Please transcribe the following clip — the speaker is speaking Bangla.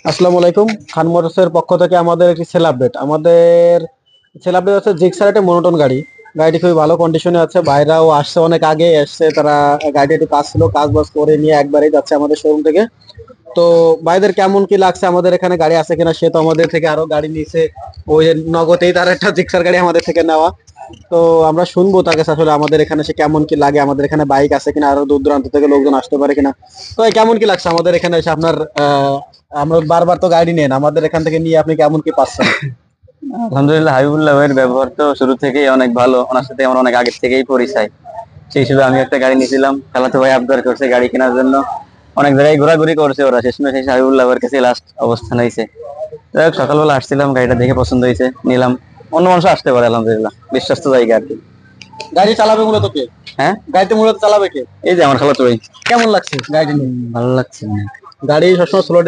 আসসালামু আলাইকুম। খান মোটরসের পক্ষ থেকে আমাদের একটি সেল আপডেট। আমাদের সেল আপডেট হচ্ছে জিক্সার একটা মনোটন গাড়ি। গাড়িটি খুবই ভালো কন্ডিশনে আছে। ভাইরাও আসছে, অনেক আগে এসছে তারা। গাড়িটা একটু কাজ ছিল, কাজ বাজ করে নিয়ে একবারেই যাচ্ছে আমাদের শোরুম থেকে। তো ভাইদের কেমন কি লাগছে, আমাদের এখানে গাড়ি আছে কিনা, সে তো আমাদের থেকে আরো গাড়ি নিয়েছে। ওই নগদেই তার একটা জিক্সার গাড়ি আমাদের থেকে নেওয়া। তো আমরা শুনবো তাকে আসলে আমাদের এখানে সে কেমন কি লাগে, আমাদের এখানে বাইক আছে কিনা, আরো দূর দূরান্ত থেকে লোকজন আসতে পারে কিনা। তো এই কেমন কি লাগছে আমাদের এখানে এসে আপনার? আমরা বারবার তো গাড়ি নেন, আমাদের এখান থেকে নিয়ে আপনি কেমন কি পাচ্ছেন? আলহামদুলিল্লাহ, হাবিবুল্লাহ ভাইয়ের ব্যবহার তো শুরু থেকেই অনেক ভালো। ওনার সাথে আমার অনেক আগের থেকেই পরিচয়। সেই হিসেবে আমি একটা গাড়ি নিয়েছিলাম, খালাতো ভাই আবদার করছে গাড়ি কেনার জন্য। অনেক জায়গায় ঘোরাঘুরি করছে ওরা, শেষমেশ এসে হাবিবুল্লাহ ভাইয়ের কাছে লাস্ট অবস্থান হয়েছে। যাই হোক, সকালবেলা আসছিলাম, গাড়িটা দেখে পছন্দ হয়েছে, নিলাম। অন্য মানুষ আসতে পারে, আলহামদুলিল্লাহ বিশ্বস্ত জায়গা আর কি। গাড়ি চালাবে মূলত কে? হ্যাঁ, গাড়িতে মূলত চালাবে কে? এই যে আমার খালাতো ভাই। কেমন লাগছে গাড়ি নিয়ে? ভালো লাগছে। গাড়ি সবসময় স্লো